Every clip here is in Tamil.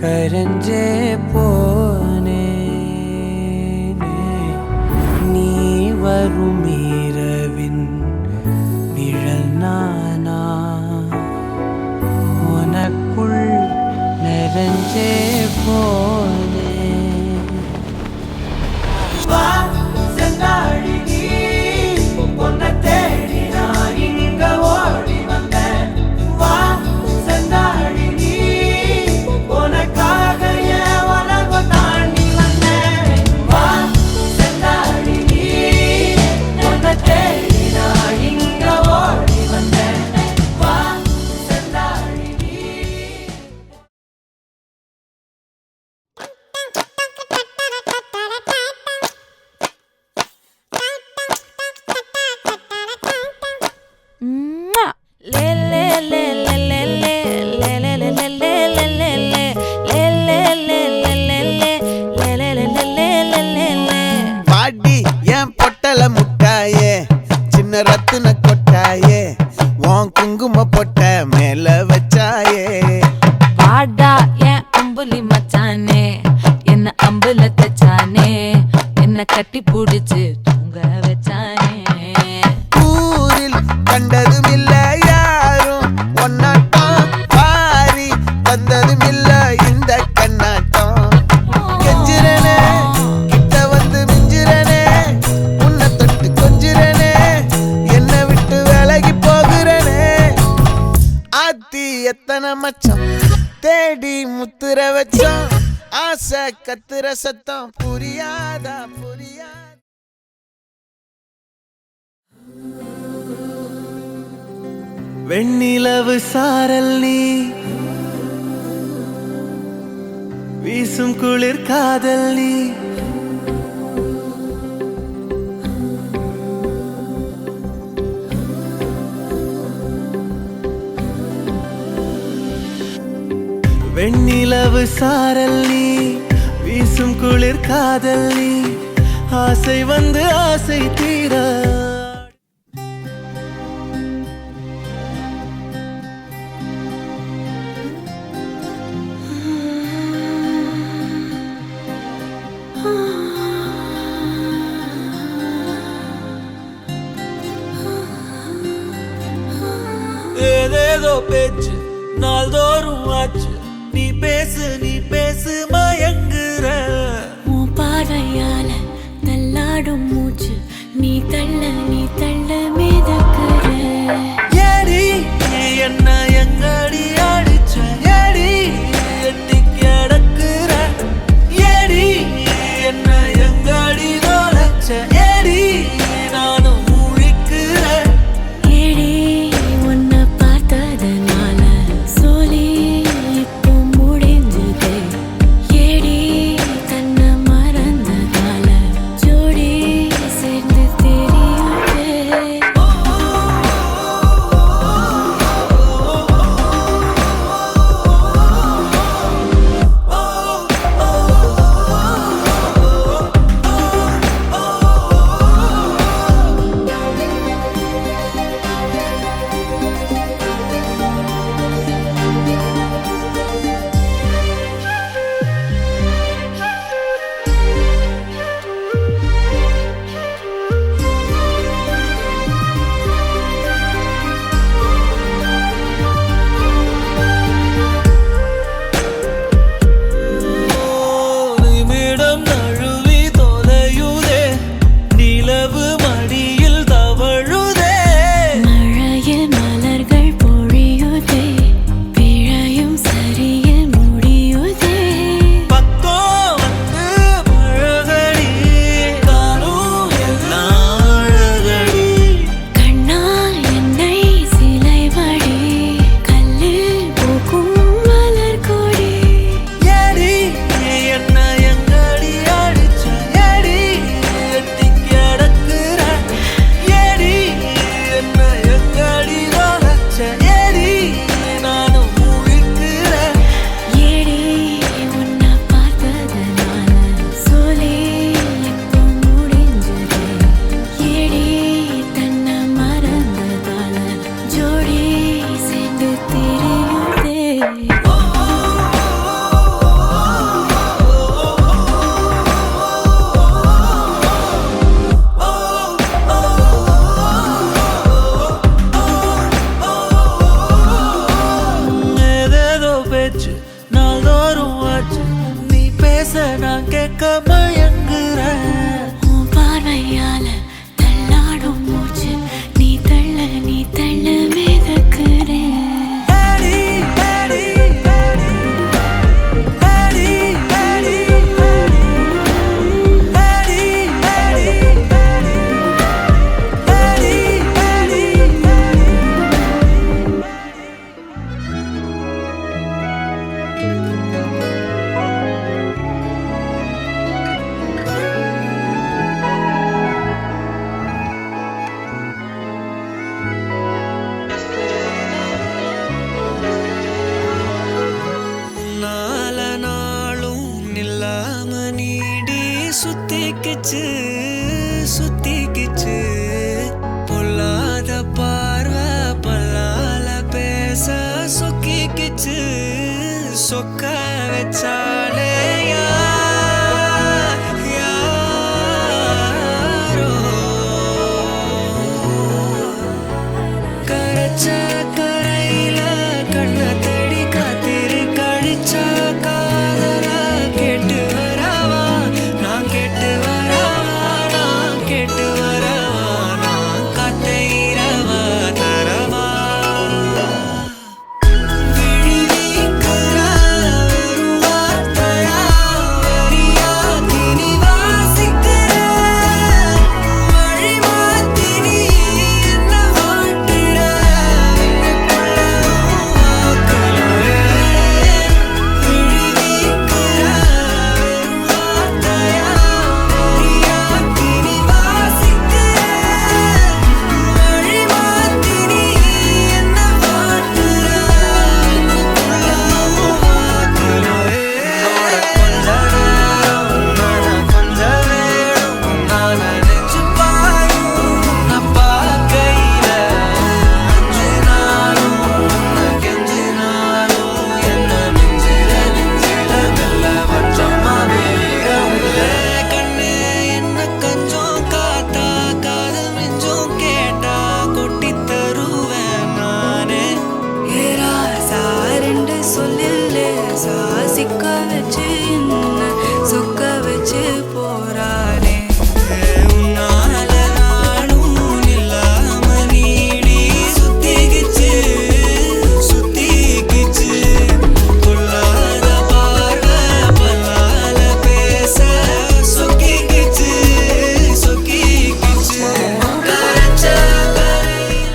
கரஞ்சே போனே நீ வரும் இரவின் நிழல் நானா உனக்குள் நிறைஞ்சே போனே வா செந்தாழி நீ பொன்ன தேடி நான் இங்க ஓடி வந்தேன் வா செந்தாழி நீ உனக்காக என் உலகம் தாண்டி வந்தேன் வா செந்தாழி நீ பொன்ன தேடி நான் இங்க ஓடி வந்தேன் வா செந்தாழி நீ பாடி என் பொட்டல முட்டாயே சின்ன ரத்தின கொட்டாயே உன் குங்கும பொட்ட மேல வச்சாயே பாடா என் அம்புலி மச்சானே என்ன அம்புல தச்சானே என்ன கட்டி புடிச்சு தூங்க வச்சானே ஊரில் கண்டதும் இல்ல யாரும் ஒன்னாட்டம் பாரி வந்ததும் இல்ல இந்த கண்ணாட்டம் கெஞ்சிரனே கிட்ட வந்து மிஞ்சிரனே உன்னை தொட்டு கொஞ்சிரனே என்னை விட்டு விலகி போகிறனே ஆத்தி எத்தனை மச்சம் தேடி முத்துற வச்சோம் ஆசை கத்துற சத்தம் புரியாதா புரியாதா வெண்ணிலவு சாரல் நீ வீசும் குளிர் காதல் நீ வெண்ணிலவு சாரல் நீ வீசும் குளிர் காதல் நீ ஆசை வந்து ஆசை தீர ஏதேதோ பேச்சு நாள்தோறும் ஆச்சு நீ பேசு மயங்குற உன் பார்வையால தள்ளாடும் மூச்சு நீ தள்ள மிதக்குற ஏடி என்ன எங்கடி அடிச்ச ஏடி எட்டி கிடக்குற ஏடி என்ன எங்கடி நோலச்ச ஏடி நானும் முழிக்கிறேன் ஏடி உன்னை பார்த்ததனால சோலி இப்போ முடிஞ்சது ஏடி தன்னை மறந்ததால ஜோடி சேர்ந்து தெரியுது வச்சாலே யாரோ கரைச்ச கரையில கண்ண தேடி காத்திரு கழிச்சா காதல கேட்டு வரவா நான் கேட்டு வரவா நான் கேட்டு வரவா நான் காத்தைரவா தரவா விழி வீக்கிற வெறும் வார்த்தையா வரியா திணி வாசிக்கிற வழி மாத்தி நீ என்ன வாட்டுற என்னுக்குள்ள வாக்குலவே விழி வீக்கிற வெறும் வார்த்தையா வரியா திணி வாசிக்கிற வழி மாத்தி நீ என்ன வாட்டுற என்னுக்குள்ள வாக்குலவே கொஞ்ச நேரம் கொஞ்ச வேணும் நான் நினைச்சு பாயும் நான் பார்க்கையில அஞ்சு நாளும் உன்னை கெஞ்சினாலும் என்ன நெஞ்சில மெல்ல வச்சமா வேறவில்லை கண்ணே என்ன கஞ்சம் காத்தா காதல் மிஞ்சும் கேட்டா கொட்டி தருவேன் நானே ஏராசா ரெண்டு சொல்லில்லே சாசிக்க வச்சு என்ன சொக்க வச்சு போறானே உன்னால நானும் இல்லாம நீடி சுத்திக்கிச்சு கொள்ளாத பார்வை பல்லால பேச சொக்கிக்கிச்சு கரைச்ச கரையில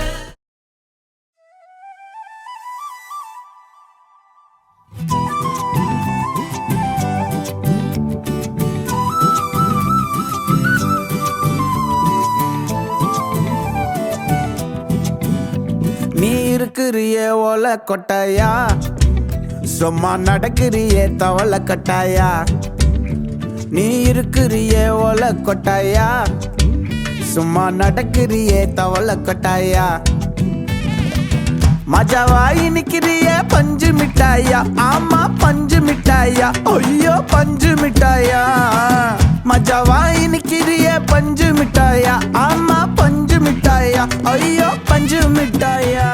நீ இருக்கிறியே ஓல கொட்டாயா சும்மா நடக்கிறியே தவள கட்டாயா நீ இருக்கிறியே ஓல கொட்டாயா சும்மா நடக்கிறியே தவள கொட்டாயா மஜாவாய் நிக்கிறியே பஞ்சு மிட்டாயா ஆமா பஞ்சு மிட்டாயா ஐயோ பஞ்சு மிட்டாயா மஜாவாய் நிக்கிறியே பஞ்சு மிட்டாயா ஆமா பஞ்சு மிட்டாயா ஐயோ பஞ்சு மிட்டாயா